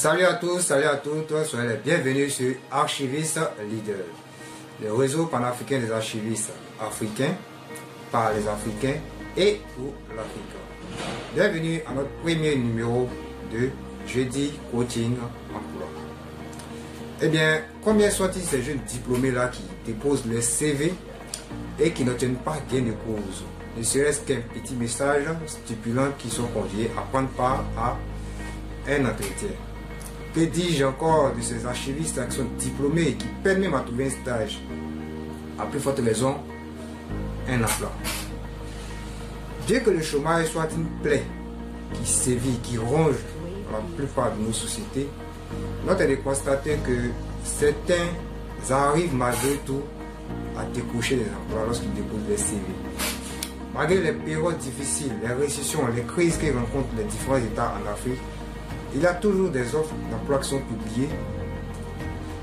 Salut à tous, salut à toutes, soyez les bienvenus sur Archiviste Leader, le réseau panafricain des archivistes africains, par les Africains et pour l'Afrique. Bienvenue à notre premier numéro de Jeudi Coaching Emploi. Eh bien, combien sont-ils ces jeunes diplômés là qui déposent leur CV et qui n'obtiennent pas gain de cause, ne serait-ce qu'un petit message stipulant qu'ils sont conviés à prendre part à un entretien? Que dis-je encore de ces archivistes qui sont diplômés et qui peinent même à trouver un stage? À plus forte raison, un emploi. Bien que le chômage soit une plaie qui sévit, qui ronge la plupart de nos sociétés, note est de constater que certains arrivent malgré tout à décrocher des emplois lorsqu'ils déposent des CV. Malgré les périodes difficiles, les récessions, les crises que rencontrent les différents États en Afrique, il y a toujours des offres d'emploi qui sont publiées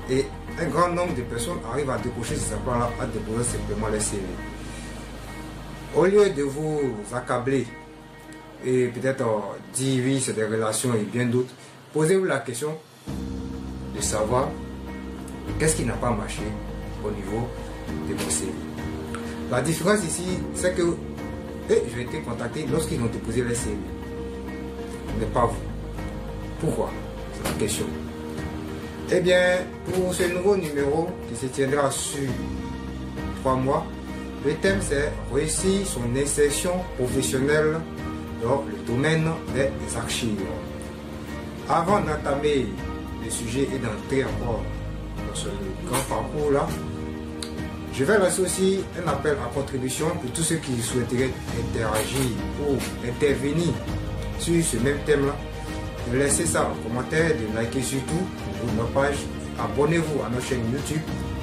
et un grand nombre de personnes arrivent à décrocher ces emplois-là en déposant simplement les CV. Au lieu de vous accabler et peut-être dire oui, c'est des relations et bien d'autres, posez-vous la question de savoir qu'est-ce qui n'a pas marché au niveau de vos CV. La différence ici, c'est que j'ai été contacté lorsqu'ils ont déposé les CV, mais pas vous. Pourquoi? C'est la question. Eh bien, pour ce nouveau numéro qui se tiendra sur 3 mois, le thème c'est réussir son insertion professionnelle dans le domaine des archives. Avant d'entamer le sujet et d'entrer encore dans ce grand parcours là, je vais lancer aussi un appel à contribution pour tous ceux qui souhaiteraient interagir ou intervenir sur ce même thème là. De laisser ça en commentaire, de liker surtout notre page, abonnez-vous à notre chaîne YouTube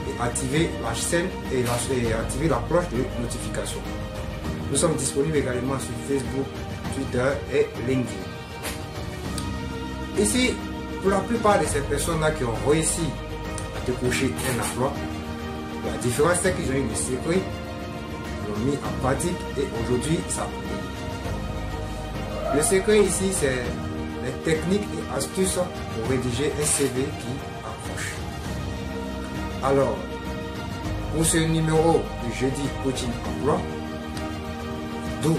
et activez la chaîne et activez la cloche de notification. Nous sommes disponibles également sur Facebook, Twitter et LinkedIn. Ici, pour la plupart de ces personnes-là qui ont réussi à décrocher un emploi, la différence c'est qu'ils ont eu des secrets, ils l'ont mis en pratique et aujourd'hui ça paye. Le secret ici c'est les techniques et astuces pour rédiger un CV qui accroche. Alors, pour ce numéro de Jeudi Coaching Emploi, d'où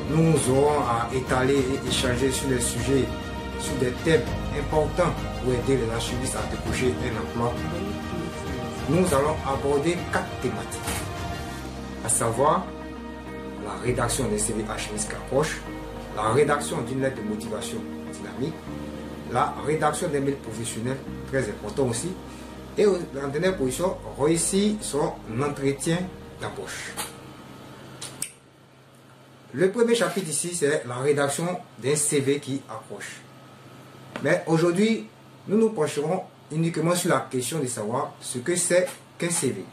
nous aurons à étaler et échanger sur les sujets, sur des thèmes importants pour aider les archivistes à décrocher un emploi, nous allons aborder 4 thématiques, à savoir la rédaction des CV archivistes qui approchent, la rédaction d'une lettre de motivation dynamique, la rédaction des mails professionnels, très important aussi, et en dernière position, réussir son entretien d'embauche. Le premier chapitre ici, c'est la rédaction d'un CV qui accroche. Mais aujourd'hui, nous nous pencherons uniquement sur la question de savoir ce que c'est qu'un CV.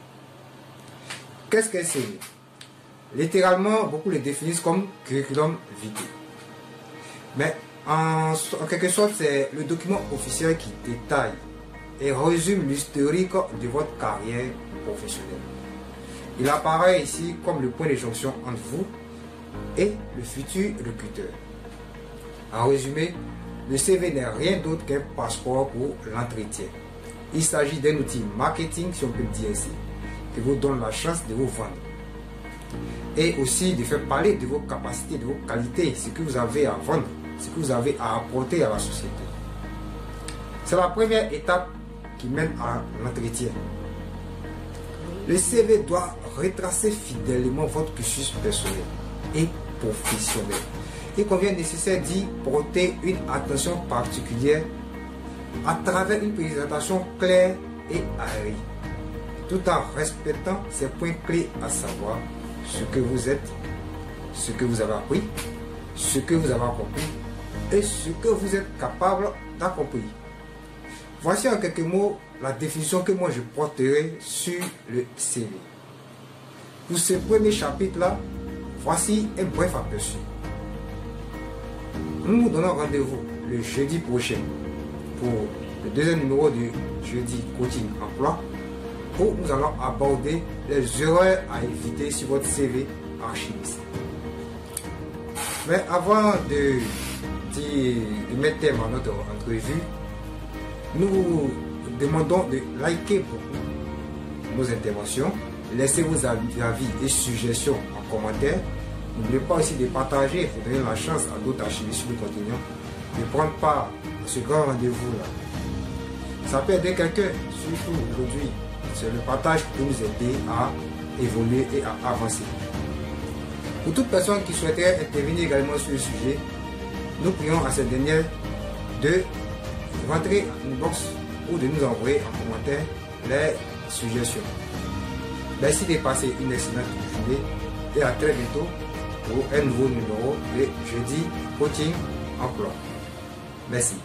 Qu'est-ce qu'un CV? Littéralement, beaucoup le définissent comme curriculum vitae. Mais en quelque sorte, c'est le document officiel qui détaille et résume l'historique de votre carrière professionnelle. Il apparaît ici comme le point de jonction entre vous et le futur recruteur. En résumé, le CV n'est rien d'autre qu'un passeport pour l'entretien. Il s'agit d'un outil marketing, si on peut le dire ainsi, qui vous donne la chance de vous vendre. Et aussi de faire parler de vos capacités, de vos qualités, ce que vous avez à vendre, ce que vous avez à apporter à la société. C'est la première étape qui mène à l'entretien. Le CV doit retracer fidèlement votre cursus personnel et professionnel. Il convient nécessaire d'y porter une attention particulière à travers une présentation claire et aérée, tout en respectant ces points clés, à savoir ce que vous êtes, ce que vous avez appris, ce que vous avez accompli et ce que vous êtes capable d'accomplir. Voici en quelques mots la définition que moi je porterai sur le CV. Pour ce premier chapitre-là, voici un bref aperçu. Nous nous donnons rendez-vous le jeudi prochain pour le deuxième numéro du Jeudi Coaching Emploi, où nous allons aborder les erreurs à éviter sur votre CV archiviste. Mais avant de mettre terme à notre entrevue, Nous vous demandons de liker beaucoup nos interventions. Laissez vos avis et suggestions en commentaire. N'oubliez pas aussi de partager pour donner la chance à d'autres archivistes sur le continent de prendre part à ce grand rendez-vous-là. Ça peut aider quelqu'un, surtout aujourd'hui. C'est le partage qui peut nous aider à évoluer et à avancer. Pour toute personne qui souhaiterait intervenir également sur le sujet, nous prions à cette dernière de rentrer en box ou de nous envoyer en commentaire les suggestions. Merci de passer une excellente journée et à très bientôt pour un nouveau numéro de Jeudi Coaching Emploi. Merci.